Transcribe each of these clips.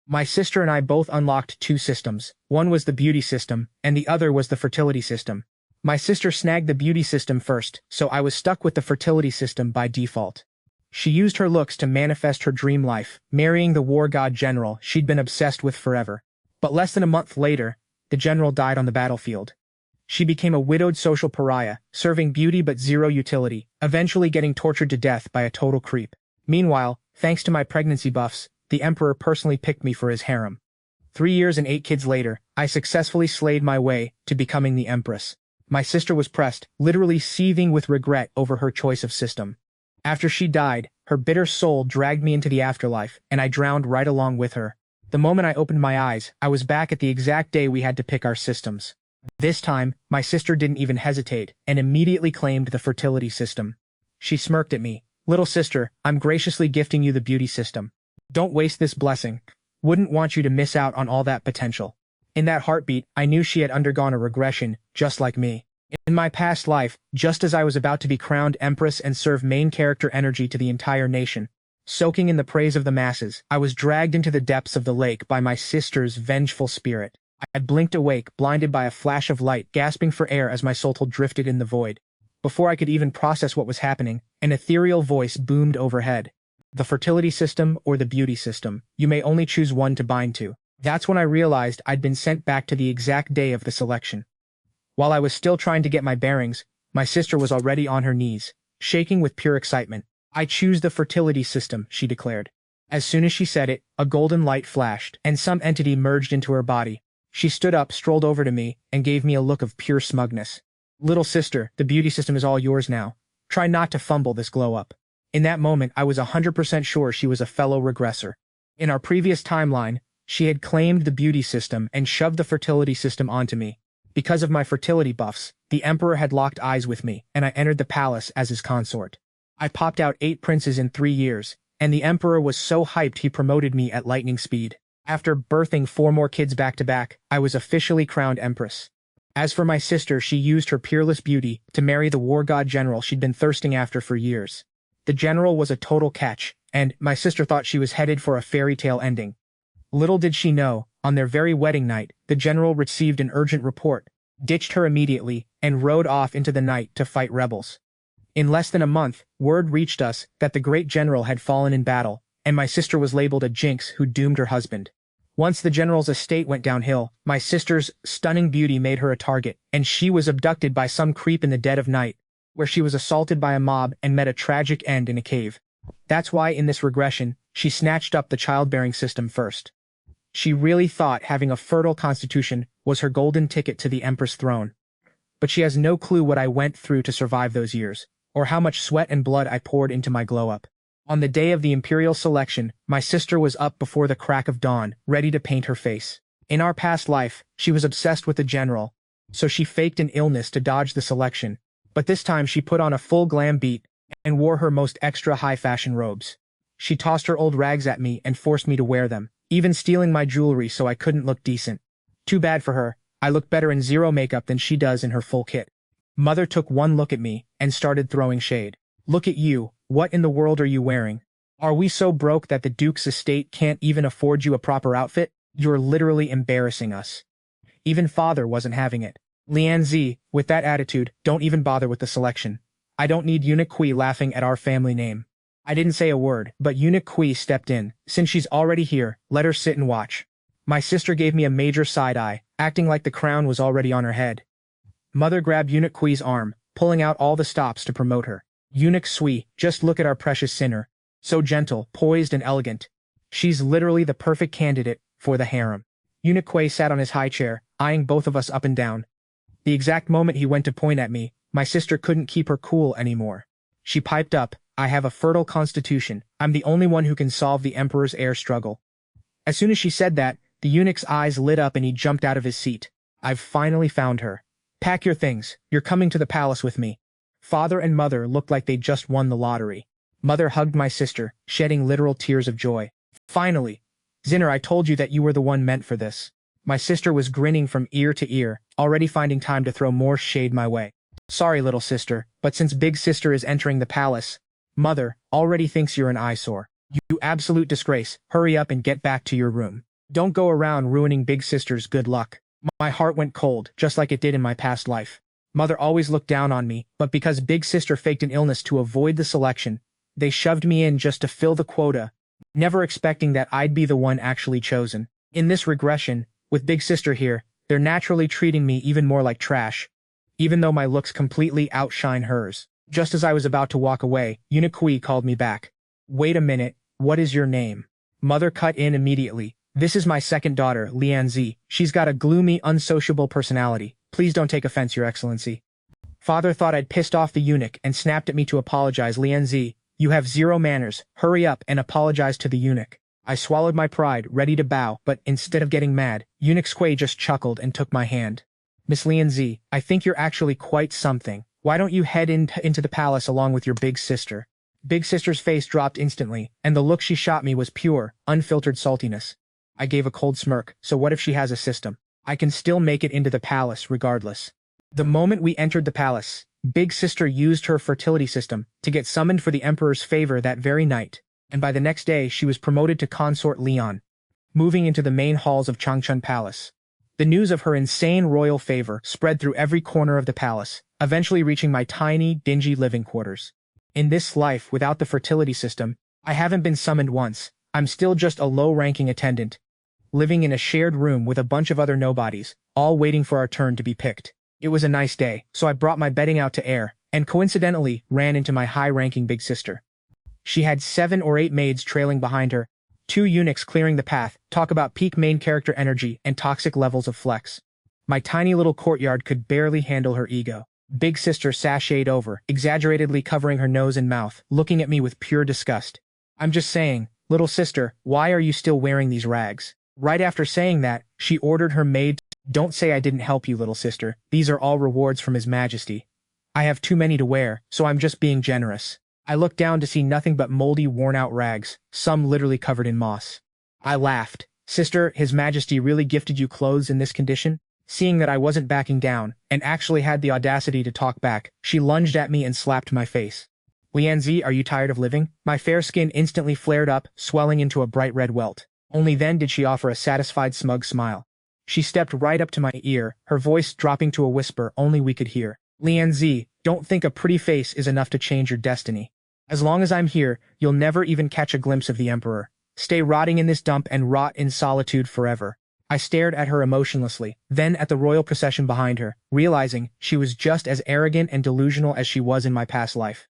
My sister and I both unlocked two systems. One was the beauty system, and the other was the fertility system. My sister snagged the beauty system first, so I was stuck with the fertility system by default. She used her looks to manifest her dream life, marrying the war god general she'd been obsessed with forever. But less than a month later, the general died on the battlefield. She became a widowed social pariah, serving beauty but zero utility, eventually getting tortured to death by a total creep. Meanwhile, thanks to my pregnancy buffs, the emperor personally picked me for his harem. 3 years and 8 kids later, I successfully slayed my way to becoming the Empress. My sister was pressed, literally seething with regret over her choice of system. After she died, her bitter soul dragged me into the afterlife, and I drowned right along with her. The moment I opened my eyes, I was back at the exact day we had to pick our systems. This time, my sister didn't even hesitate, and immediately claimed the fertility system. She smirked at me. "Little sister, I'm graciously gifting you the beauty system. Don't waste this blessing. Wouldn't want you to miss out on all that potential." In that heartbeat, I knew she had undergone a regression, just like me. In my past life, just as I was about to be crowned Empress and serve main character energy to the entire nation, soaking in the praise of the masses, I was dragged into the depths of the lake by my sister's vengeful spirit. I blinked awake, blinded by a flash of light, gasping for air as my soul drifted in the void. Before I could even process what was happening, an ethereal voice boomed overhead. "The fertility system or the beauty system, you may only choose one to bind to." That's when I realized I'd been sent back to the exact day of the selection. While I was still trying to get my bearings, my sister was already on her knees, shaking with pure excitement. "I choose the fertility system," she declared. As soon as she said it, a golden light flashed, and some entity merged into her body. She stood up, strolled over to me, and gave me a look of pure smugness. "Little sister, the beauty system is all yours now. Try not to fumble this glow-up." In that moment, I was 100% sure she was a fellow regressor. In our previous timeline, she had claimed the beauty system and shoved the fertility system onto me. Because of my fertility buffs, the emperor had locked eyes with me, and I entered the palace as his consort. I popped out 8 princes in 3 years, and the emperor was so hyped he promoted me at lightning speed. After birthing 4 more kids back-to-back, I was officially crowned Empress. As for my sister, she used her peerless beauty to marry the war god general she'd been thirsting after for years. The general was a total catch, and my sister thought she was headed for a fairy tale ending. Little did she know, on their very wedding night, the general received an urgent report, ditched her immediately, and rode off into the night to fight rebels. In less than a month, word reached us that the great general had fallen in battle, and my sister was labeled a jinx who doomed her husband. Once the general's estate went downhill, my sister's stunning beauty made her a target, and she was abducted by some creep in the dead of night, where she was assaulted by a mob and met a tragic end in a cave. That's why in this regression, she snatched up the childbearing system first. She really thought having a fertile constitution was her golden ticket to the Empress throne. But she has no clue what I went through to survive those years, or how much sweat and blood I poured into my glow-up. On the day of the imperial selection, my sister was up before the crack of dawn, ready to paint her face. In our past life, she was obsessed with the general, so she faked an illness to dodge the selection. But this time she put on a full glam beat and wore her most extra high-fashion robes. She tossed her old rags at me and forced me to wear them, even stealing my jewelry so I couldn't look decent. Too bad for her, I look better in zero makeup than she does in her full kit. Mother took one look at me and started throwing shade. "Look at you, what in the world are you wearing? Are we so broke that the Duke's estate can't even afford you a proper outfit? You're literally embarrassing us." Even father wasn't having it. "Lian Z, with that attitude, don't even bother with the selection. I don't need Eunuch Kui laughing at our family name." I didn't say a word, but Eunuch Kui stepped in. "Since she's already here, let her sit and watch." My sister gave me a major side-eye, acting like the crown was already on her head. Mother grabbed Eunuch Kui's arm, pulling out all the stops to promote her. "Eunuch Sui, just look at our precious sinner. So gentle, poised, and elegant. She's literally the perfect candidate for the harem." Eunuch Kui sat on his high chair, eyeing both of us up and down. The exact moment he went to point at me, my sister couldn't keep her cool anymore. She piped up, "I have a fertile constitution. I'm the only one who can solve the emperor's heir struggle." As soon as she said that, the eunuch's eyes lit up and he jumped out of his seat. "I've finally found her. Pack your things, you're coming to the palace with me." Father and mother looked like they'd just won the lottery. Mother hugged my sister, shedding literal tears of joy. "Finally! Zinner, I told you that you were the one meant for this." My sister was grinning from ear to ear, already finding time to throw more shade my way. "Sorry, little sister, but since big sister is entering the palace, Mother already thinks you're an eyesore. You absolute disgrace, hurry up and get back to your room." Don't go around ruining big sister's good luck. My heart went cold, just like it did in my past life. Mother always looked down on me, but because big sister faked an illness to avoid the selection, they shoved me in just to fill the quota, never expecting that I'd be the one actually chosen. In this regression, with big sister here, they're naturally treating me even more like trash, even though my looks completely outshine hers. Just as I was about to walk away, Uniqui called me back. Wait a minute, what is your name? Mother cut in immediately. This is my second daughter, Lianzi. She's got a gloomy, unsociable personality. Please don't take offense, Your Excellency. Father thought I'd pissed off the eunuch and snapped at me to apologize. Lianzi, you have zero manners. Hurry up and apologize to the eunuch. I swallowed my pride, ready to bow, but instead of getting mad, Eunuch Squay just chuckled and took my hand. Miss Lianzi, I think you're actually quite something. Why don't you head into the palace along with your big sister? Big sister's face dropped instantly, and the look she shot me was pure, unfiltered saltiness. I gave a cold smirk. So what if she has a system? I can still make it into the palace regardless. The moment we entered the palace, big sister used her fertility system to get summoned for the emperor's favor that very night, and by the next day she was promoted to consort Leon, moving into the main halls of Changchun Palace. The news of her insane royal favor spread through every corner of the palace, eventually reaching my tiny, dingy living quarters. In this life without the fertility system, I haven't been summoned once. I'm still just a low-ranking attendant, living in a shared room with a bunch of other nobodies, all waiting for our turn to be picked. It was a nice day, so I brought my bedding out to air, and coincidentally ran into my high-ranking big sister. She had 7 or 8 maids trailing behind her, 2 eunuchs clearing the path. Talk about peak main character energy and toxic levels of flex. My tiny little courtyard could barely handle her ego. Big sister sashayed over, exaggeratedly covering her nose and mouth, looking at me with pure disgust. I'm just saying, little sister, why are you still wearing these rags? Right after saying that, she ordered her maid, don't say I didn't help you, little sister. These are all rewards from His Majesty. I have too many to wear, so I'm just being generous. I looked down to see nothing but moldy, worn-out rags, some literally covered in moss. I laughed. Sister, His Majesty really gifted you clothes in this condition? Seeing that I wasn't backing down, and actually had the audacity to talk back, she lunged at me and slapped my face. Lianzi, are you tired of living? My fair skin instantly flared up, swelling into a bright red welt. Only then did she offer a satisfied, smug smile. She stepped right up to my ear, her voice dropping to a whisper only we could hear. Lianzi, don't think a pretty face is enough to change your destiny. As long as I'm here, you'll never even catch a glimpse of the Emperor. Stay rotting in this dump and rot in solitude forever. I stared at her emotionlessly, then at the royal procession behind her, realizing she was just as arrogant and delusional as she was in my past life.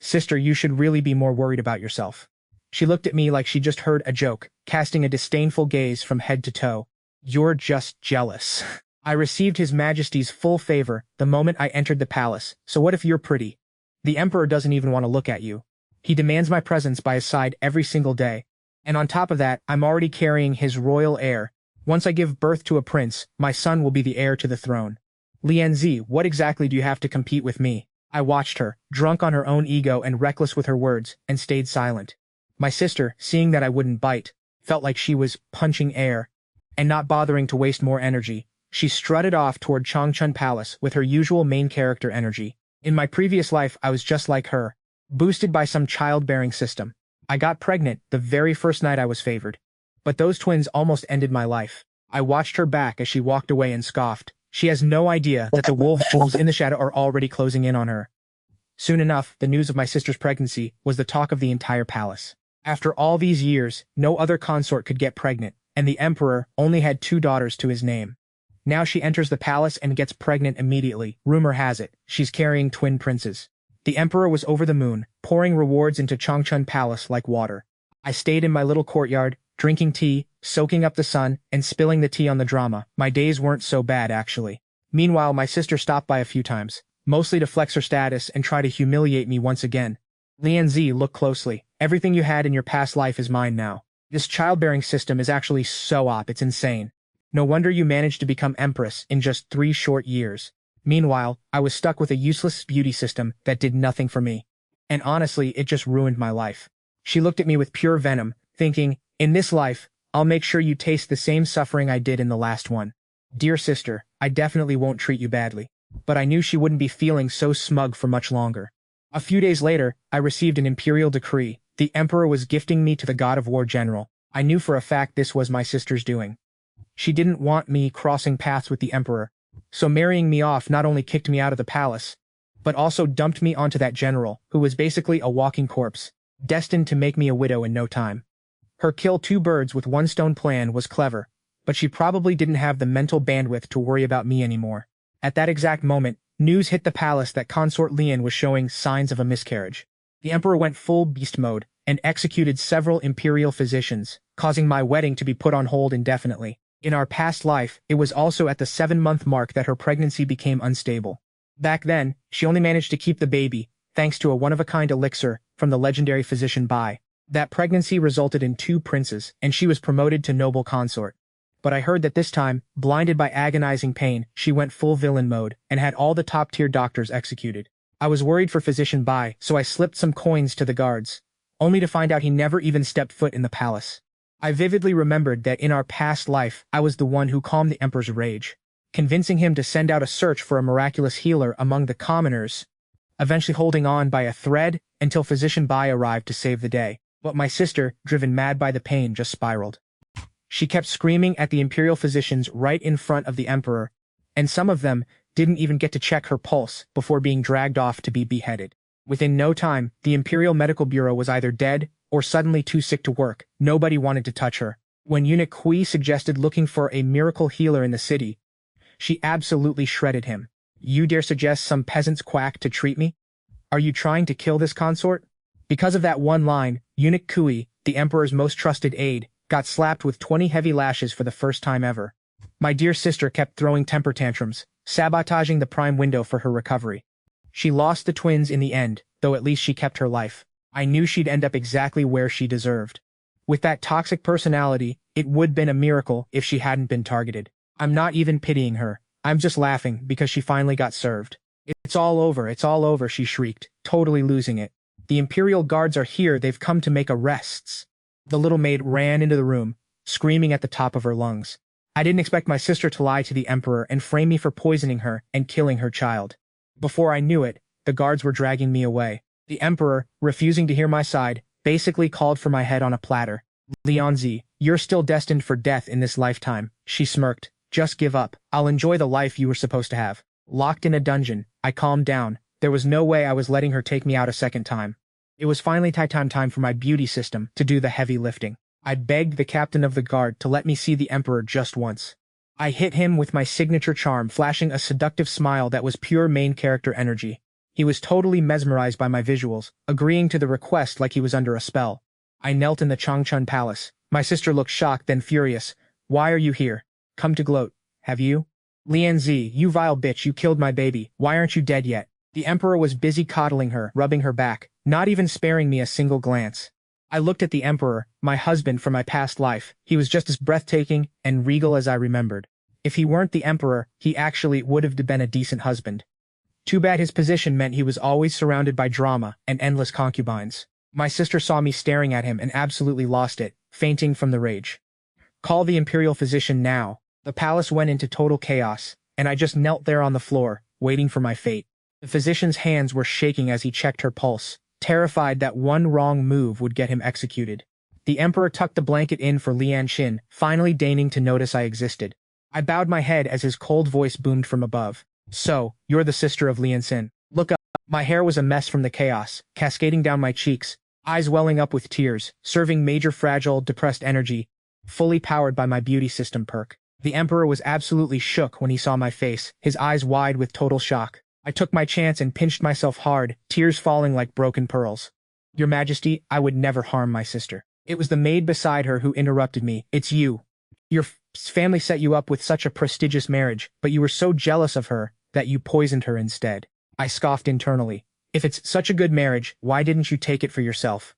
Sister, you should really be more worried about yourself. She looked at me like she just heard a joke, casting a disdainful gaze from head to toe. You're just jealous. I received His Majesty's full favor the moment I entered the palace, so what if you're pretty? The Emperor doesn't even want to look at you. He demands my presence by his side every single day. And on top of that, I'm already carrying his royal heir. Once I give birth to a prince, my son will be the heir to the throne. Lianzi, what exactly do you have to compete with me? I watched her, drunk on her own ego and reckless with her words, and stayed silent. My sister, seeing that I wouldn't bite, felt like she was punching air, and not bothering to waste more energy. She strutted off toward Changchun Palace with her usual main character energy. In my previous life, I was just like her, boosted by some childbearing system. I got pregnant the very first night I was favored. But those twins almost ended my life. I watched her back as she walked away and scoffed. She has no idea that the wolves in the shadow are already closing in on her. Soon enough, the news of my sister's pregnancy was the talk of the entire palace. After all these years, no other consort could get pregnant, and the emperor only had 2 daughters to his name. Now she enters the palace and gets pregnant immediately. Rumor has it, she's carrying twin princes. The emperor was over the moon, pouring rewards into Changchun Palace like water. I stayed in my little courtyard, drinking tea, soaking up the sun, and spilling the tea on the drama. My days weren't so bad, actually. Meanwhile, my sister stopped by a few times, mostly to flex her status and try to humiliate me once again. Lianzi, look closely. Everything you had in your past life is mine now. This childbearing system is actually so OP, it's insane. No wonder you managed to become Empress in just 3 short years. Meanwhile, I was stuck with a useless beauty system that did nothing for me. And honestly, it just ruined my life. She looked at me with pure venom, thinking, in this life, I'll make sure you taste the same suffering I did in the last one. Dear sister, I definitely won't treat you badly. But I knew she wouldn't be feeling so smug for much longer. A few days later, I received an imperial decree. The emperor was gifting me to the god of war general. I knew for a fact this was my sister's doing. She didn't want me crossing paths with the emperor, so marrying me off not only kicked me out of the palace, but also dumped me onto that general, who was basically a walking corpse, destined to make me a widow in no time. Her kill two birds with one stone plan was clever, but she probably didn't have the mental bandwidth to worry about me anymore. At that exact moment, news hit the palace that Consort Lian was showing signs of a miscarriage. The emperor went full beast mode and executed several imperial physicians, causing my wedding to be put on hold indefinitely. In our past life, it was also at the 7-month mark that her pregnancy became unstable. Back then, she only managed to keep the baby, thanks to a one-of-a-kind elixir from the legendary physician Bai. That pregnancy resulted in 2 princes, and she was promoted to noble consort. But I heard that this time, blinded by agonizing pain, she went full villain mode and had all the top-tier doctors executed. I was worried for physician Bai, so I slipped some coins to the guards, only to find out he never even stepped foot in the palace. I vividly remembered that in our past life, I was the one who calmed the emperor's rage, convincing him to send out a search for a miraculous healer among the commoners, eventually holding on by a thread until physician Bai arrived to save the day. But my sister, driven mad by the pain, just spiraled. She kept screaming at the imperial physicians right in front of the emperor, and some of them didn't even get to check her pulse before being dragged off to be beheaded. Within no time, the Imperial Medical Bureau was either dead or suddenly too sick to work. Nobody wanted to touch her. When eunuch Hui suggested looking for a miracle healer in the city, she absolutely shredded him. You dare suggest some peasant's quack to treat me? Are you trying to kill this consort? Because of that one line, eunuch Kui, the emperor's most trusted aide, got slapped with 20 heavy lashes for the first time ever. My dear sister kept throwing temper tantrums, sabotaging the prime window for her recovery. She lost the twins in the end, though at least she kept her life. I knew she'd end up exactly where she deserved. With that toxic personality, it would been a miracle if she hadn't been targeted. I'm not even pitying her. I'm just laughing because she finally got served. It's all over, she shrieked, totally losing it. The Imperial guards are here, they've come to make arrests. The little maid ran into the room, screaming at the top of her lungs. I didn't expect my sister to lie to the emperor and frame me for poisoning her and killing her child. Before I knew it, the guards were dragging me away. The emperor, refusing to hear my side, basically called for my head on a platter. Lianzi, you're still destined for death in this lifetime, she smirked. Just give up. I'll enjoy the life you were supposed to have. Locked in a dungeon, I calmed down. There was no way I was letting her take me out a second time. It was finally time for my beauty system to do the heavy lifting. I begged the captain of the guard to let me see the emperor just once. I hit him with my signature charm, flashing a seductive smile that was pure main character energy. He was totally mesmerized by my visuals, agreeing to the request like he was under a spell. I knelt in the Changchun Palace. My sister looked shocked, then furious. Why are you here? Come to gloat, have you? Lianzi, you vile bitch, you killed my baby. Why aren't you dead yet? The emperor was busy coddling her, rubbing her back, not even sparing me a single glance. I looked at the emperor, my husband from my past life. He was just as breathtaking and regal as I remembered. If he weren't the emperor, he actually would have been a decent husband. Too bad his position meant he was always surrounded by drama and endless concubines. My sister saw me staring at him and absolutely lost it, fainting from the rage. Call the imperial physician now. The palace went into total chaos, and I just knelt there on the floor, waiting for my fate. The physician's hands were shaking as he checked her pulse, terrified that one wrong move would get him executed. The emperor tucked the blanket in for Lian Xin, finally deigning to notice I existed. I bowed my head as his cold voice boomed from above. So, you're the sister of Lian Xin. Look up. My hair was a mess from the chaos, cascading down my cheeks, eyes welling up with tears, serving major fragile, depressed energy, fully powered by my beauty system perk. The emperor was absolutely shook when he saw my face, his eyes wide with total shock. I took my chance and pinched myself hard, tears falling like broken pearls. Your Majesty, I would never harm my sister. It was the maid beside her who interrupted me. It's you. Your family set you up with such a prestigious marriage, but you were so jealous of her that you poisoned her instead. I scoffed internally. If it's such a good marriage, why didn't you take it for yourself?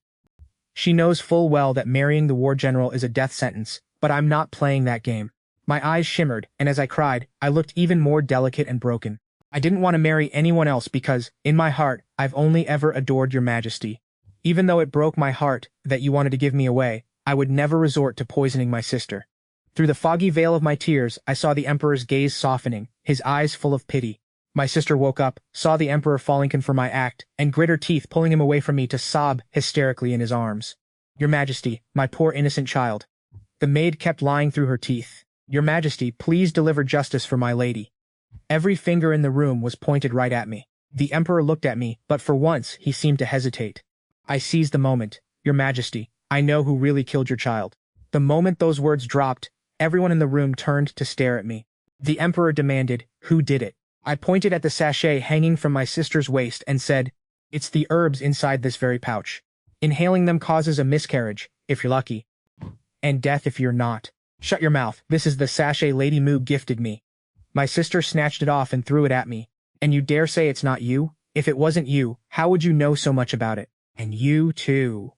She knows full well that marrying the war general is a death sentence, but I'm not playing that game. My eyes shimmered, and as I cried, I looked even more delicate and broken. I didn't want to marry anyone else because, in my heart, I've only ever adored your Majesty. Even though it broke my heart that you wanted to give me away, I would never resort to poisoning my sister. Through the foggy veil of my tears, I saw the emperor's gaze softening, his eyes full of pity. My sister woke up, saw the emperor falling for my act, and grit her teeth, pulling him away from me to sob hysterically in his arms. Your Majesty, my poor innocent child. The maid kept lying through her teeth. Your Majesty, please deliver justice for my lady. Every finger in the room was pointed right at me. The Emperor looked at me, but for once he seemed to hesitate. I seized the moment. Your Majesty, I know who really killed your child. The moment those words dropped, everyone in the room turned to stare at me. The Emperor demanded, who did it? I pointed at the sachet hanging from my sister's waist and said, it's the herbs inside this very pouch. Inhaling them causes a miscarriage, if you're lucky. And death if you're not. Shut your mouth, this is the sachet Lady Mu gifted me. My sister snatched it off and threw it at me. And you dare say it's not you? If it wasn't you, how would you know so much about it? And you too.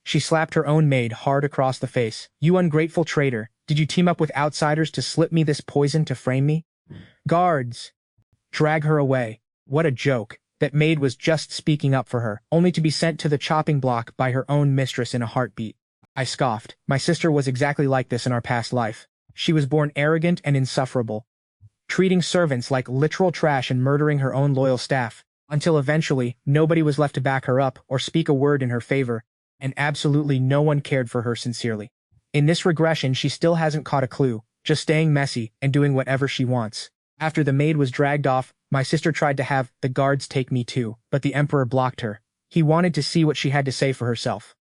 She slapped her own maid hard across the face. You ungrateful traitor, did you team up with outsiders to slip me this poison to frame me? Guards! Drag her away. What a joke. That maid was just speaking up for her, only to be sent to the chopping block by her own mistress in a heartbeat. I scoffed. My sister was exactly like this in our past life. She was born arrogant and insufferable, treating servants like literal trash and murdering her own loyal staff, until eventually nobody was left to back her up or speak a word in her favor, and absolutely no one cared for her sincerely. In this regression she still hasn't caught a clue, just staying messy and doing whatever she wants. After the maid was dragged off, my sister tried to have the guards take me too, but the Emperor blocked her. He wanted to see what she had to say for herself.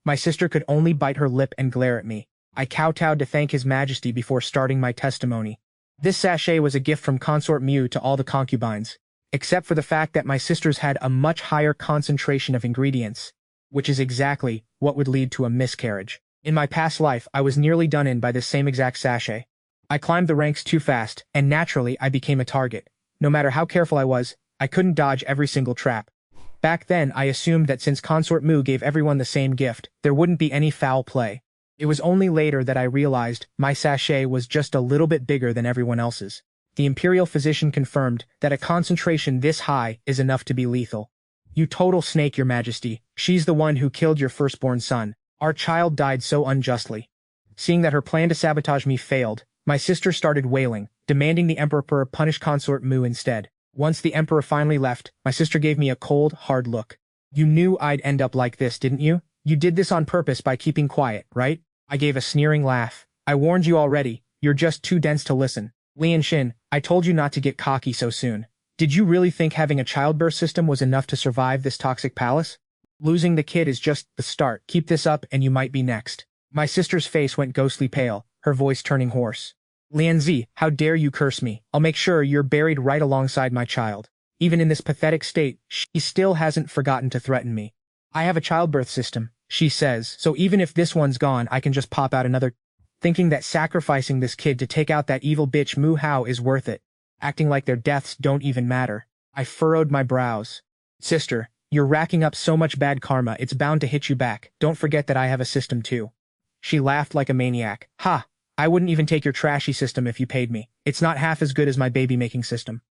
My sister could only bite her lip and glare at me. I kowtowed to thank His Majesty before starting my testimony. This sachet was a gift from Consort Mu to all the concubines, except for the fact that my sisters had a much higher concentration of ingredients, which is exactly what would lead to a miscarriage. In my past life, I was nearly done in by this same exact sachet. I climbed the ranks too fast, and naturally I became a target. No matter how careful I was, I couldn't dodge every single trap. Back then, I assumed that since Consort Mu gave everyone the same gift, there wouldn't be any foul play. It was only later that I realized my sachet was just a little bit bigger than everyone else's. The imperial physician confirmed that a concentration this high is enough to be lethal. You total snake, Your Majesty. She's the one who killed your firstborn son. Our child died so unjustly. Seeing that her plan to sabotage me failed, my sister started wailing, demanding the Emperor punish Consort Mu instead. Once the Emperor finally left, my sister gave me a cold, hard look. You knew I'd end up like this, didn't you? You did this on purpose by keeping quiet, right? I gave a sneering laugh. I warned you already. You're just too dense to listen. Lian Xin, I told you not to get cocky so soon. Did you really think having a childbirth system was enough to survive this toxic palace? Losing the kid is just the start. Keep this up and you might be next. My sister's face went ghostly pale, her voice turning hoarse. Lianzi, how dare you curse me? I'll make sure you're buried right alongside my child. Even in this pathetic state, she still hasn't forgotten to threaten me. I have a childbirth system, she says, so even if this one's gone, I can just pop out another. Thinking that sacrificing this kid to take out that evil bitch Mu Hao is worth it. Acting like their deaths don't even matter. I furrowed my brows. Sister, you're racking up so much bad karma, it's bound to hit you back. Don't forget that I have a system too. She laughed like a maniac. Ha! I wouldn't even take your trashy system if you paid me. It's not half as good as my baby-making system.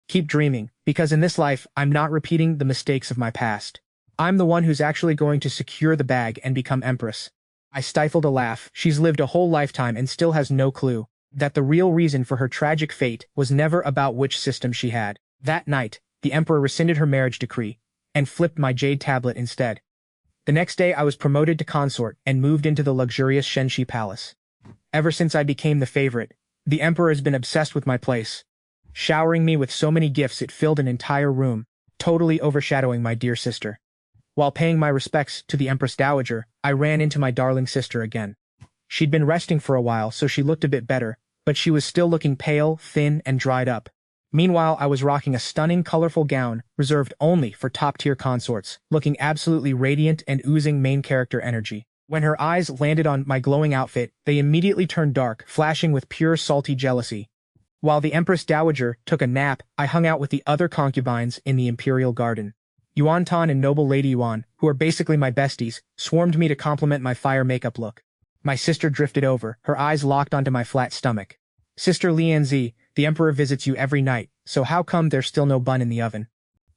Keep dreaming, because in this life, I'm not repeating the mistakes of my past. I'm the one who's actually going to secure the bag and become Empress. I stifled a laugh. She's lived a whole lifetime and still has no clue that the real reason for her tragic fate was never about which system she had. That night, the Emperor rescinded her marriage decree and flipped my jade tablet instead. The next day I was promoted to consort and moved into the luxurious Shenxi Palace. Ever since I became the favorite, the Emperor has been obsessed with my place, showering me with so many gifts it filled an entire room, totally overshadowing my dear sister. While paying my respects to the Empress Dowager, I ran into my darling sister again. She'd been resting for a while, so she looked a bit better, but she was still looking pale, thin, and dried up. Meanwhile, I was rocking a stunning, colorful gown reserved only for top-tier consorts, looking absolutely radiant and oozing main character energy. When her eyes landed on my glowing outfit, they immediately turned dark, flashing with pure salty jealousy. While the Empress Dowager took a nap, I hung out with the other concubines in the imperial garden. Yuan Tan and Noble Lady Yuan, who are basically my besties, swarmed me to compliment my fire makeup look. My sister drifted over, her eyes locked onto my flat stomach. Sister Lianzi, the Emperor visits you every night, so how come there's still no bun in the oven?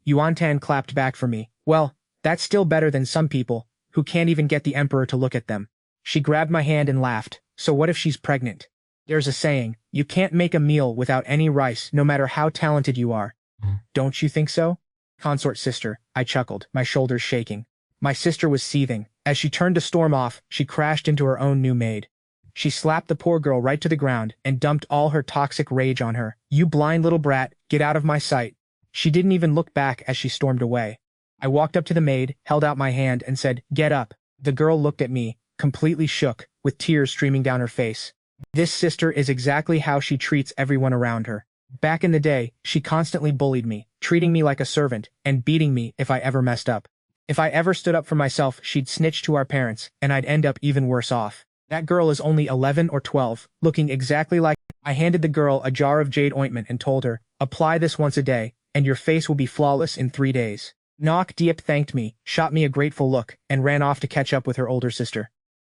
Yuan Tan clapped back for me. Well, that's still better than some people who can't even get the Emperor to look at them. She grabbed my hand and laughed. So what if she's pregnant? There's a saying, you can't make a meal without any rice, no matter how talented you are. Don't you think so? Consort sister, I chuckled, my shoulders shaking. My sister was seething. As she turned to storm off, she crashed into her own new maid. She slapped the poor girl right to the ground and dumped all her toxic rage on her. "You blind little brat, get out of my sight." She didn't even look back as she stormed away. I walked up to the maid, held out my hand, and said, "Get up." The girl looked at me, completely shook, with tears streaming down her face. This sister is exactly how she treats everyone around her. Back in the day, she constantly bullied me, treating me like a servant, and beating me if I ever messed up. If I ever stood up for myself, she'd snitch to our parents, and I'd end up even worse off. That girl is only 11 or 12, looking exactly like— I handed the girl a jar of jade ointment and told her, "Apply this once a day, and your face will be flawless in 3 days." Nok Diep thanked me, shot me a grateful look, and ran off to catch up with her older sister.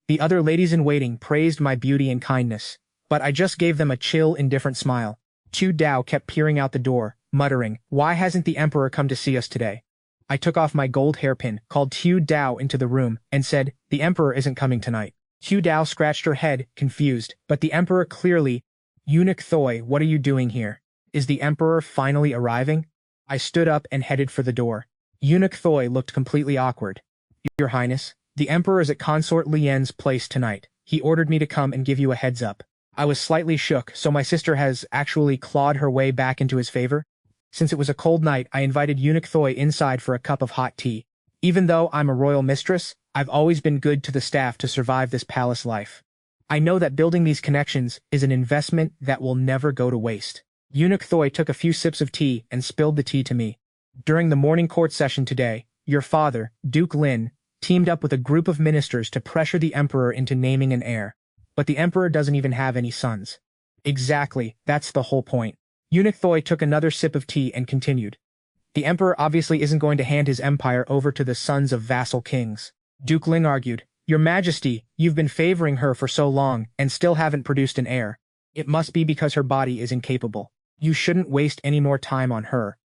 The other ladies-in-waiting praised my beauty and kindness, but I just gave them a chill, indifferent smile. Chu Dao kept peering out the door, muttering, "Why hasn't the emperor come to see us today?" I took off my gold hairpin, called Chu Dao into the room, and said, "The emperor isn't coming tonight." Chu Dao scratched her head, confused, but the emperor clearly— "Eunuch Thoi, what are you doing here? Is the emperor finally arriving?" I stood up and headed for the door. Eunuch Thoi looked completely awkward. "Your Highness, the emperor is at Consort Lien's place tonight. He ordered me to come and give you a heads up." I was slightly shook, so my sister has actually clawed her way back into his favor? Since it was a cold night, I invited Eunuch Thoi inside for a cup of hot tea. Even though I'm a royal mistress, I've always been good to the staff to survive this palace life. I know that building these connections is an investment that will never go to waste. Eunuch Thoi took a few sips of tea and spilled the tea to me. "During the morning court session today, your father, Duke Lin, teamed up with a group of ministers to pressure the emperor into naming an heir. But the emperor doesn't even have any sons." "Exactly, that's the whole point." Eunuch Thoi took another sip of tea and continued. "The emperor obviously isn't going to hand his empire over to the sons of vassal kings." Duke Lin argued, "Your Majesty, you've been favoring her for so long and still haven't produced an heir. It must be because her body is incapable. You shouldn't waste any more time on her.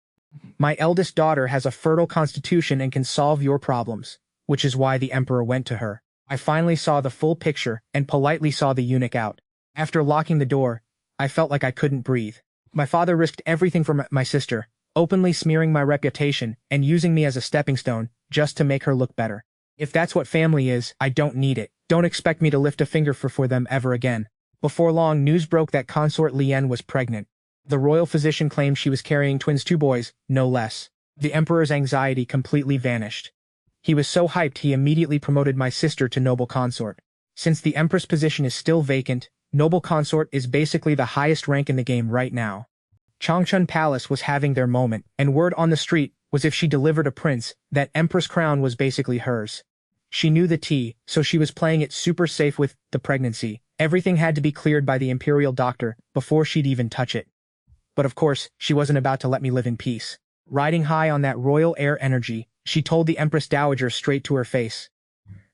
My eldest daughter has a fertile constitution and can solve your problems, which is why the emperor went to her." I finally saw the full picture and politely saw the eunuch out. After locking the door, I felt like I couldn't breathe. My father risked everything for my sister, openly smearing my reputation and using me as a stepping stone just to make her look better. If that's what family is, I don't need it. Don't expect me to lift a finger for them ever again. Before long, news broke that Consort Lien was pregnant. The royal physician claimed she was carrying twins, 2 boys, no less. The emperor's anxiety completely vanished. He was so hyped he immediately promoted my sister to noble consort. Since the Empress position is still vacant, noble consort is basically the highest rank in the game right now. Changchun Palace was having their moment, and word on the street was if she delivered a prince, that Empress crown was basically hers. She knew the tea, so she was playing it super safe with the pregnancy. Everything had to be cleared by the imperial doctor before she'd even touch it. But of course, she wasn't about to let me live in peace. Riding high on that royal air energy, she told the Empress Dowager straight to her face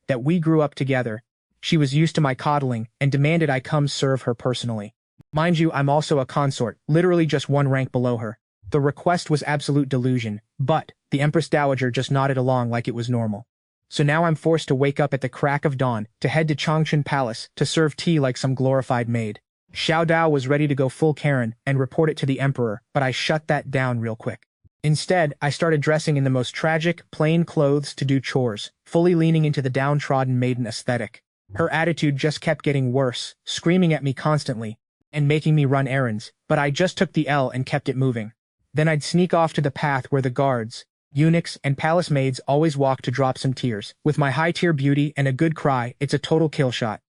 that we grew up together. She was used to my coddling and demanded I come serve her personally. Mind you, I'm also a consort, literally just 1 rank below her. The request was absolute delusion, but the Empress Dowager just nodded along like it was normal. So now I'm forced to wake up at the crack of dawn to head to Changchun Palace to serve tea like some glorified maid. Xiao Dao was ready to go full Karen and report it to the emperor, but I shut that down real quick. Instead, I started dressing in the most tragic, plain clothes to do chores, fully leaning into the downtrodden maiden aesthetic. Her attitude just kept getting worse, screaming at me constantly, and making me run errands, but I just took the L and kept it moving. Then I'd sneak off to the path where the guards, eunuchs, and palace maids always walk to drop some tears. With my high-tier beauty and a good cry, it's a total kill shot.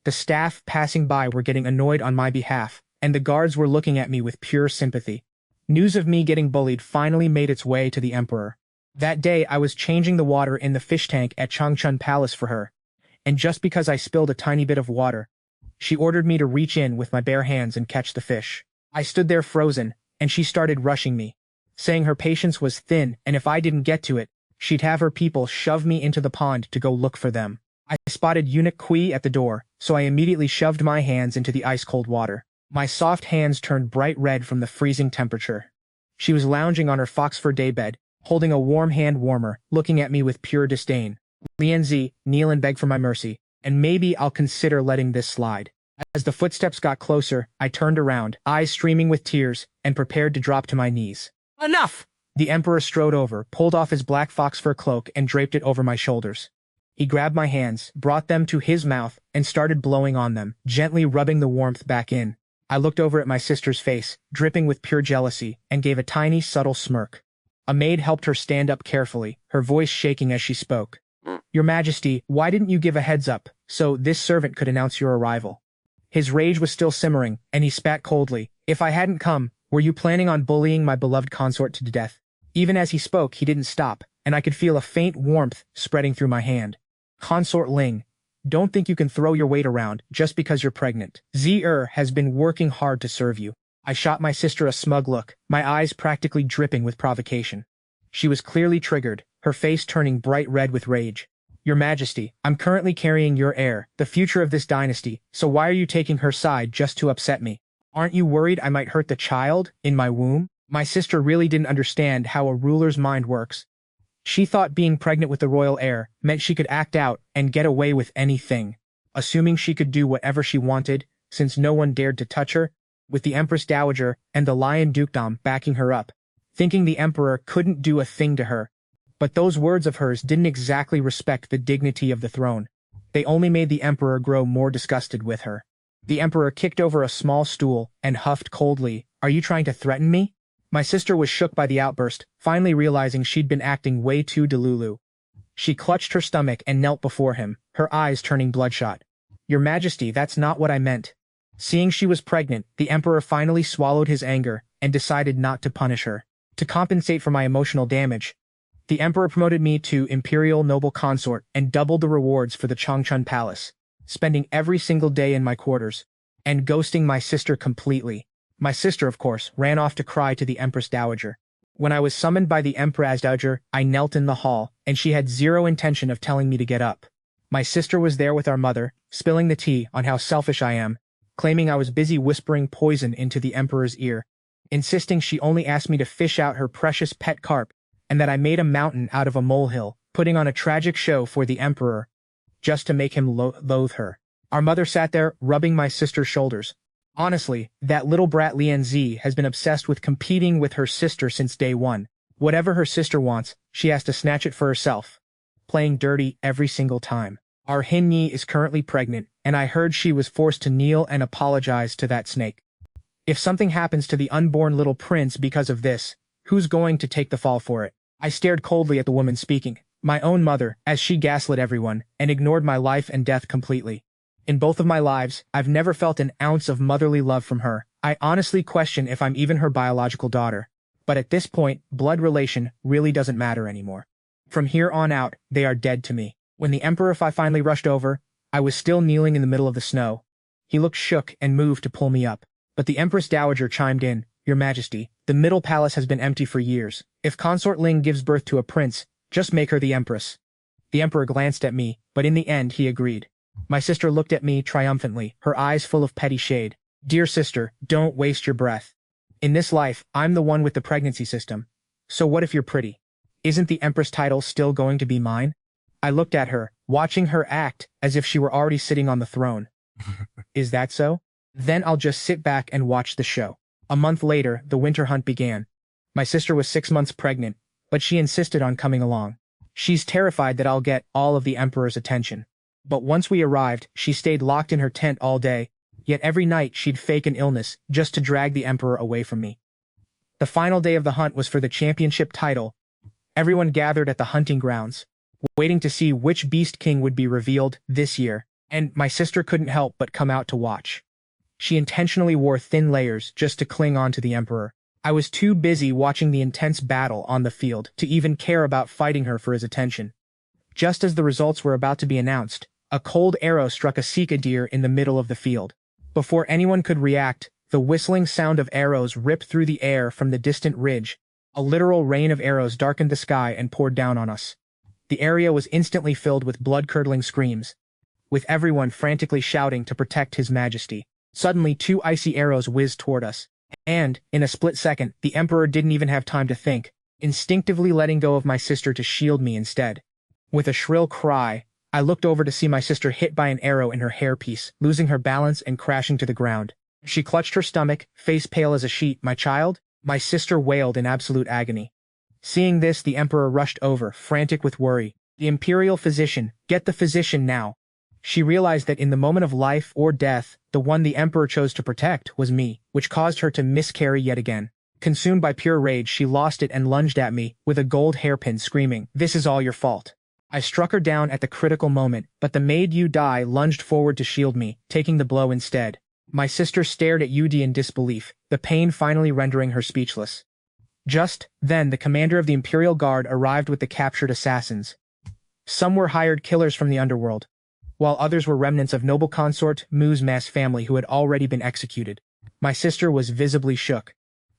The staff passing by were getting annoyed on my behalf, and the guards were looking at me with pure sympathy. News of me getting bullied finally made its way to the emperor. That day I was changing the water in the fish tank at Changchun Palace for her, and just because I spilled a tiny bit of water, she ordered me to reach in with my bare hands and catch the fish. I stood there frozen, and she started rushing me, saying her patience was thin and if I didn't get to it, she'd have her people shove me into the pond to go look for them. I spotted Eunuch Kui at the door, so I immediately shoved my hands into the ice-cold water. My soft hands turned bright red from the freezing temperature. She was lounging on her fox fur daybed, holding a warm hand warmer, looking at me with pure disdain. "Lianzi, kneel and beg for my mercy, and maybe I'll consider letting this slide." As the footsteps got closer, I turned around, eyes streaming with tears, and prepared to drop to my knees. "Enough! The emperor strode over, pulled off his black fox fur cloak and draped it over my shoulders. He grabbed my hands, brought them to his mouth, and started blowing on them, gently rubbing the warmth back in. I looked over at my sister's face, dripping with pure jealousy, and gave a tiny, subtle smirk. A maid helped her stand up carefully, her voice shaking as she spoke. "Your Majesty, why didn't you give a heads up, so this servant could announce your arrival?" His rage was still simmering, and he spat coldly. "If I hadn't come, were you planning on bullying my beloved consort to death?" Even as he spoke, he didn't stop, and I could feel a faint warmth spreading through my hand. "Consort Ling, don't think you can throw your weight around just because you're pregnant. Zhe has been working hard to serve you." I shot my sister a smug look, my eyes practically dripping with provocation. She was clearly triggered, her face turning bright red with rage. "Your Majesty, I'm currently carrying your heir, the future of this dynasty, so why are you taking her side just to upset me? Aren't you worried I might hurt the child in my womb?" My sister really didn't understand how a ruler's mind works. She thought being pregnant with the royal heir meant she could act out and get away with anything, assuming she could do whatever she wanted, since no one dared to touch her, with the Empress Dowager and the Lion Dukedom backing her up, thinking the Emperor couldn't do a thing to her. But those words of hers didn't exactly respect the dignity of the throne. They only made the Emperor grow more disgusted with her. The Emperor kicked over a small stool and huffed coldly. "Are you trying to threaten me?" My sister was shook by the outburst, finally realizing she'd been acting way too delulu. She clutched her stomach and knelt before him, her eyes turning bloodshot. "Your Majesty, that's not what I meant." Seeing she was pregnant, the Emperor finally swallowed his anger and decided not to punish her. To compensate for my emotional damage, the Emperor promoted me to imperial noble consort and doubled the rewards for the Changchun Palace, spending every single day in my quarters, and ghosting my sister completely. My sister, of course, ran off to cry to the Empress Dowager. When I was summoned by the Empress Dowager, I knelt in the hall, and she had zero intention of telling me to get up. My sister was there with our mother, spilling the tea on how selfish I am, claiming I was busy whispering poison into the Emperor's ear, insisting she only asked me to fish out her precious pet carp, and that I made a mountain out of a molehill, putting on a tragic show for the Emperor, just to make him loathe her. Our mother sat there, rubbing my sister's shoulders. Honestly, that little brat Lian Zi has been obsessed with competing with her sister since day one. Whatever her sister wants, she has to snatch it for herself, playing dirty every single time. Our Hinyi is currently pregnant, and I heard she was forced to kneel and apologize to that snake. If something happens to the unborn little prince because of this, who's going to take the fall for it? I stared coldly at the woman speaking, my own mother, as she gaslit everyone, and ignored my life and death completely. In both of my lives, I've never felt an ounce of motherly love from her. I honestly question if I'm even her biological daughter. But at this point, blood relation really doesn't matter anymore. From here on out, they are dead to me. When the Emperor finally rushed over, I was still kneeling in the middle of the snow. He looked shook and moved to pull me up. But the Empress Dowager chimed in, "Your Majesty, the Middle Palace has been empty for years. If Consort Ling gives birth to a prince, just make her the Empress." The Emperor glanced at me, but in the end he agreed. My sister looked at me triumphantly, her eyes full of petty shade. "Dear sister, don't waste your breath. In this life, I'm the one with the pregnancy system. So what if you're pretty? Isn't the Empress title still going to be mine?" I looked at her, watching her act as if she were already sitting on the throne. "Is that so? Then I'll just sit back and watch the show." A month later, the winter hunt began. My sister was 6 months pregnant, but she insisted on coming along. She's terrified that I'll get all of the Emperor's attention. But once we arrived, she stayed locked in her tent all day, yet every night she'd fake an illness just to drag the Emperor away from me. The final day of the hunt was for the championship title. Everyone gathered at the hunting grounds, waiting to see which Beast King would be revealed this year, and my sister couldn't help but come out to watch. She intentionally wore thin layers just to cling on to the Emperor. I was too busy watching the intense battle on the field to even care about fighting her for his attention. Just as the results were about to be announced, a cold arrow struck a Sika deer in the middle of the field. Before anyone could react, the whistling sound of arrows ripped through the air from the distant ridge. A literal rain of arrows darkened the sky and poured down on us. The area was instantly filled with blood-curdling screams, with everyone frantically shouting to protect His Majesty. Suddenly 2 icy arrows whizzed toward us, and, in a split second, the Emperor didn't even have time to think, instinctively letting go of my sister to shield me instead. With a shrill cry, I looked over to see my sister hit by an arrow in her hairpiece, losing her balance and crashing to the ground. She clutched her stomach, face pale as a sheet. "My child?" My sister wailed in absolute agony. Seeing this, the emperor rushed over, frantic with worry. The imperial physician, get the physician now. She realized that in the moment of life or death, the one the emperor chose to protect was me, which caused her to miscarry yet again. Consumed by pure rage, she lost it and lunged at me, with a gold hairpin, screaming, "This is all your fault." I struck her down at the critical moment, but the maid Yu Dai lunged forward to shield me, taking the blow instead. My sister stared at Yu Di in disbelief, the pain finally rendering her speechless. Just then, the commander of the Imperial Guard arrived with the captured assassins. Some were hired killers from the underworld, while others were remnants of noble consort Mu's mass family who had already been executed. My sister was visibly shook.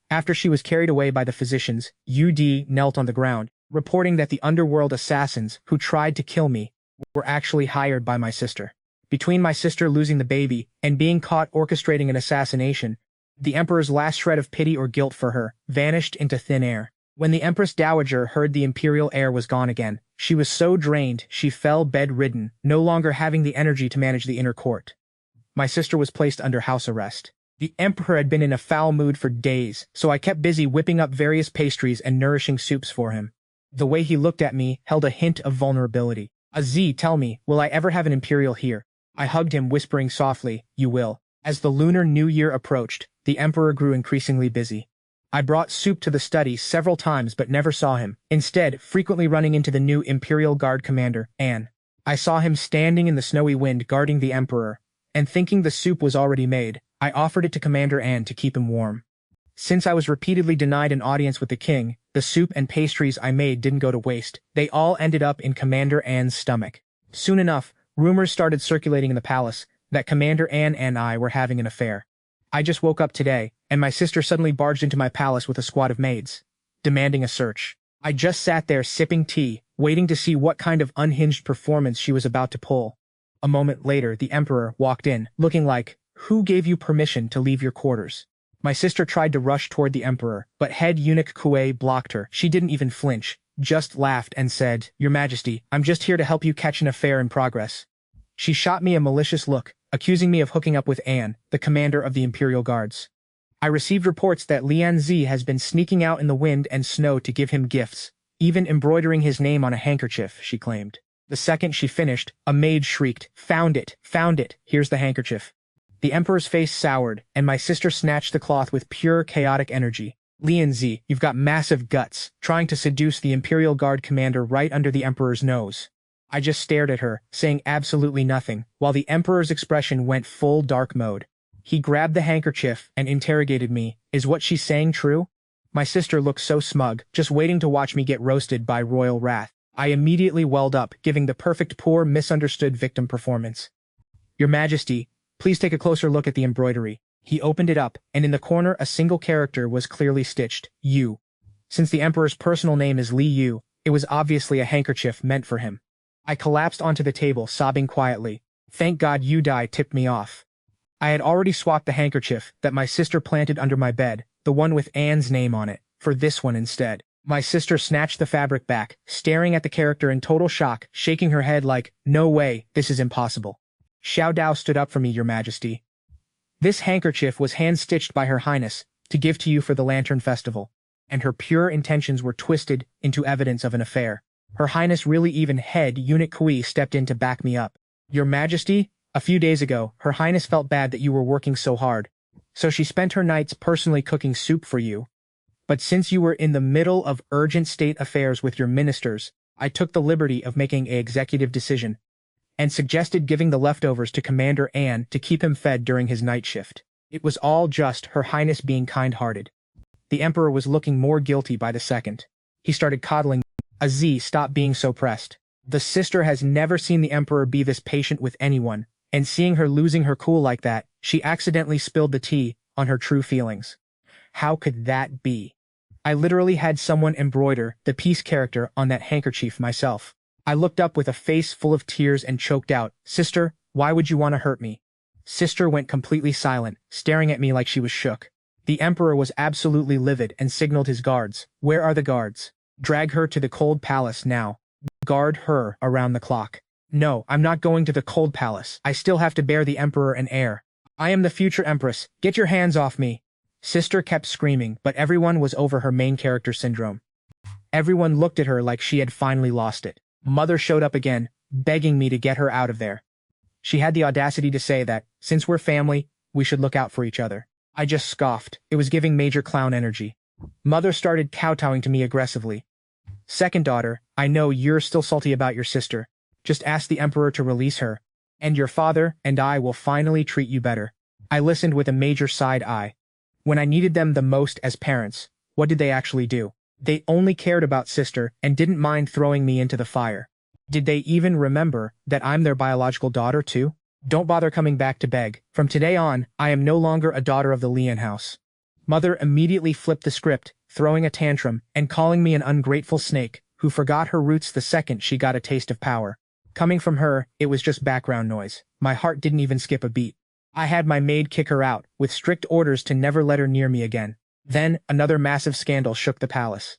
After she was carried away by the physicians, Yu Di knelt on the ground, reporting that the underworld assassins who tried to kill me were actually hired by my sister. Between my sister losing the baby and being caught orchestrating an assassination, the emperor's last shred of pity or guilt for her vanished into thin air. When the Empress Dowager heard the imperial heir was gone again, she was so drained she fell bedridden, no longer having the energy to manage the inner court. My sister was placed under house arrest. The emperor had been in a foul mood for days, so I kept busy whipping up various pastries and nourishing soups for him. The way he looked at me held a hint of vulnerability. "Aziz, tell me, will I ever have an imperial here?" I hugged him, whispering softly, "You will." As the Lunar New Year approached, the emperor grew increasingly busy. I brought soup to the study several times but never saw him, instead frequently running into the new Imperial Guard commander, Anne. I saw him standing in the snowy wind guarding the emperor, and thinking the soup was already made, I offered it to Commander Anne to keep him warm. Since I was repeatedly denied an audience with the king, the soup and pastries I made didn't go to waste. They all ended up in Commander Anne's stomach. Soon enough, rumors started circulating in the palace that Commander Anne and I were having an affair. I just woke up today, and my sister suddenly barged into my palace with a squad of maids, demanding a search. I just sat there sipping tea, waiting to see what kind of unhinged performance she was about to pull. A moment later, the emperor walked in, looking like, "Who gave you permission to leave your quarters?" My sister tried to rush toward the emperor, but head eunuch Kuei blocked her. She didn't even flinch, just laughed and said, "Your Majesty, I'm just here to help you catch an affair in progress." She shot me a malicious look, accusing me of hooking up with Anne, the commander of the Imperial Guards. I received reports that Lian Zi has been sneaking out in the wind and snow to give him gifts, even embroidering his name on a handkerchief, she claimed. The second she finished, a maid shrieked, "Found it! Found it! Here's the handkerchief." The emperor's face soured, and my sister snatched the cloth with pure chaotic energy. "Lian Zi, you've got massive guts, trying to seduce the Imperial Guard commander right under the emperor's nose." I just stared at her, saying absolutely nothing, while the emperor's expression went full dark mode. He grabbed the handkerchief and interrogated me. "Is what she's saying true?" My sister looked so smug, just waiting to watch me get roasted by royal wrath. I immediately welled up, giving the perfect poor misunderstood victim performance. "Your Majesty, please take a closer look at the embroidery." He opened it up, and in the corner a single character was clearly stitched, Yu. Since the emperor's personal name is Li Yu, it was obviously a handkerchief meant for him. I collapsed onto the table, sobbing quietly. Thank God Yu Dai tipped me off. I had already swapped the handkerchief that my sister planted under my bed, the one with Anne's name on it, for this one instead. My sister snatched the fabric back, staring at the character in total shock, shaking her head like, "No way, this is impossible." Xiao Dao stood up for me, Your Majesty. "This handkerchief was hand-stitched by Her Highness to give to you for the Lantern Festival, and her pure intentions were twisted into evidence of an affair. Her Highness really even head Eunuch Kui stepped in to back me up. Your Majesty, a few days ago, Her Highness felt bad that you were working so hard, so she spent her nights personally cooking soup for you. But since you were in the middle of urgent state affairs with your ministers, I took the liberty of making an executive decision, and suggested giving the leftovers to Commander Anne to keep him fed during his night shift. It was all just Her Highness being kind-hearted." The Emperor was looking more guilty by the second. He started coddling. "Aziz, stop being so pressed. The sister has never seen the Emperor be this patient with anyone, and seeing her losing her cool like that, she accidentally spilled the tea on her true feelings. How could that be? I literally had someone embroider the peace character on that handkerchief myself." I looked up with a face full of tears and choked out, "Sister, why would you want to hurt me?" Sister went completely silent, staring at me like she was shook. The Emperor was absolutely livid and signaled his guards. "Where are the guards? Drag her to the cold palace now. Guard her around the clock." "No, I'm not going to the cold palace. I still have to bear the Emperor and heir. I am the future Empress. Get your hands off me." Sister kept screaming, but everyone was over her main character syndrome. Everyone looked at her like she had finally lost it. Mother showed up again, begging me to get her out of there. She had the audacity to say that, since we're family, we should look out for each other. I just scoffed. It was giving major clown energy. Mother started kowtowing to me aggressively. Second daughter, I know you're still salty about your sister. Just ask the Emperor to release her, and your father and I will finally treat you better. I listened with a major side eye. When I needed them the most as parents, what did they actually do? They only cared about sister and didn't mind throwing me into the fire. Did they even remember that I'm their biological daughter too? Don't bother coming back to beg. From today on, I am no longer a daughter of the Lian house. Mother immediately flipped the script, throwing a tantrum and calling me an ungrateful snake who forgot her roots the second she got a taste of power. Coming from her, it was just background noise. My heart didn't even skip a beat. I had my maid kick her out, with strict orders to never let her near me again. Then, another massive scandal shook the palace.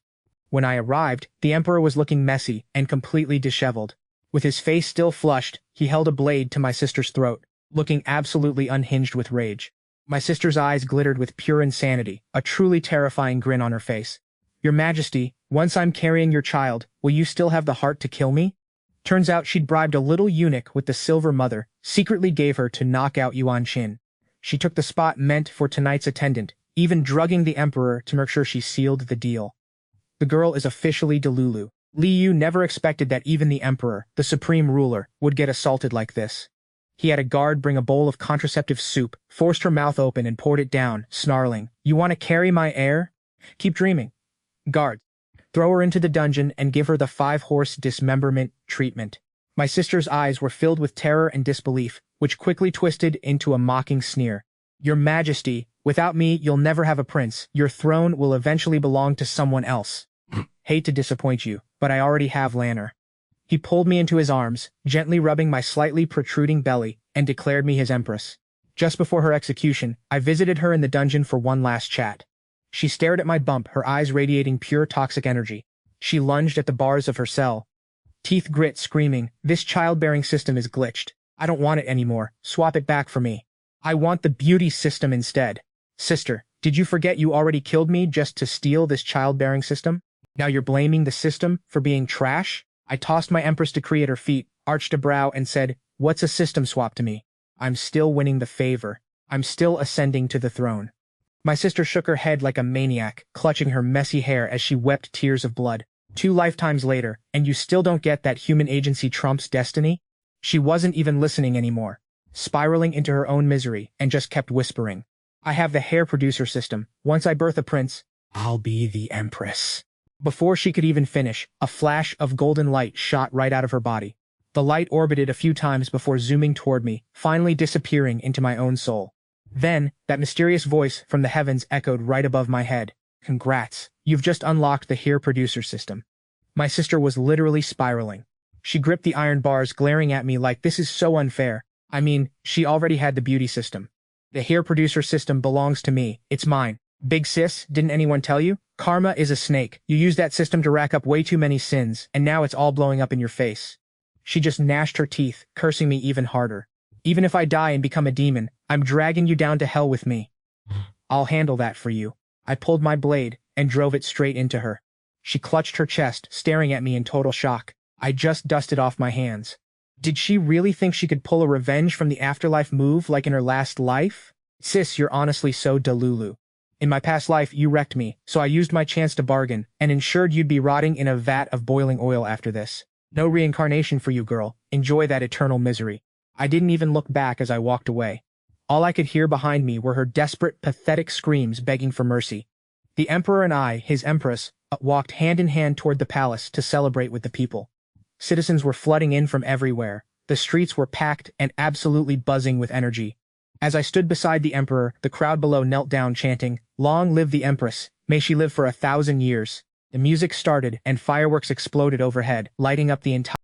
When I arrived, the Emperor was looking messy and completely disheveled. With his face still flushed, he held a blade to my sister's throat, looking absolutely unhinged with rage. My sister's eyes glittered with pure insanity, a truly terrifying grin on her face. Your Majesty, once I'm carrying your child, will you still have the heart to kill me? Turns out she'd bribed a little eunuch with the silver mother, secretly gave her to knock out Yuan Qin. She took the spot meant for tonight's attendant, even drugging the Emperor to make sure she sealed the deal. The girl is officially Delulu. Li Yu never expected that even the Emperor, the supreme ruler, would get assaulted like this. He had a guard bring a bowl of contraceptive soup, forced her mouth open and poured it down, snarling, "You want to carry my heir? Keep dreaming." Guard. Throw her into the dungeon and give her the 5-horse dismemberment treatment. My sister's eyes were filled with terror and disbelief, which quickly twisted into a mocking sneer. Your Majesty, without me you'll never have a prince. Your throne will eventually belong to someone else. Hate to disappoint you, but I already have Lanner. He pulled me into his arms, gently rubbing my slightly protruding belly, and declared me his Empress. Just before her execution, I visited her in the dungeon for one last chat. She stared at my bump, her eyes radiating pure toxic energy. She lunged at the bars of her cell. Teeth grit, screaming, "This childbearing system is glitched. I don't want it anymore. Swap it back for me. I want the beauty system instead." Sister, did you forget you already killed me just to steal this childbearing system? Now you're blaming the system for being trash? I tossed my Empress decree at her feet, arched a brow, and said, "What's a system swap to me? I'm still winning the favor. I'm still ascending to the throne." My sister shook her head like a maniac, clutching her messy hair as she wept tears of blood. 2 lifetimes later, and you still don't get that human agency trumps destiny? She wasn't even listening anymore, spiraling into her own misery, and just kept whispering. I have the hair producer system. Once I birth a prince, I'll be the Empress. Before she could even finish, a flash of golden light shot right out of her body. The light orbited a few times before zooming toward me, finally disappearing into my own soul. Then, that mysterious voice from the heavens echoed right above my head. Congrats, you've just unlocked the hair producer system. My sister was literally spiraling. She gripped the iron bars, glaring at me like this is so unfair. I mean, she already had the beauty system. The hair producer system belongs to me. It's mine. Big sis, didn't anyone tell you? Karma is a snake. You used that system to rack up way too many sins, and now it's all blowing up in your face. She just gnashed her teeth, cursing me even harder. Even if I die and become a demon, I'm dragging you down to hell with me. I'll handle that for you. I pulled my blade and drove it straight into her. She clutched her chest, staring at me in total shock. I just dusted off my hands. Did she really think she could pull a revenge from the afterlife move like in her last life? Sis, you're honestly so delulu. In my past life, you wrecked me, so I used my chance to bargain and ensured you'd be rotting in a vat of boiling oil after this. No reincarnation for you, girl. Enjoy that eternal misery. I didn't even look back as I walked away. All I could hear behind me were her desperate, pathetic screams begging for mercy. The Emperor and I, his Empress, walked hand in hand toward the palace to celebrate with the people. Citizens were flooding in from everywhere. The streets were packed and absolutely buzzing with energy. As I stood beside the Emperor, the crowd below knelt down chanting, "Long live the Empress! May she live for 1,000 years!" The music started and fireworks exploded overhead, lighting up the entire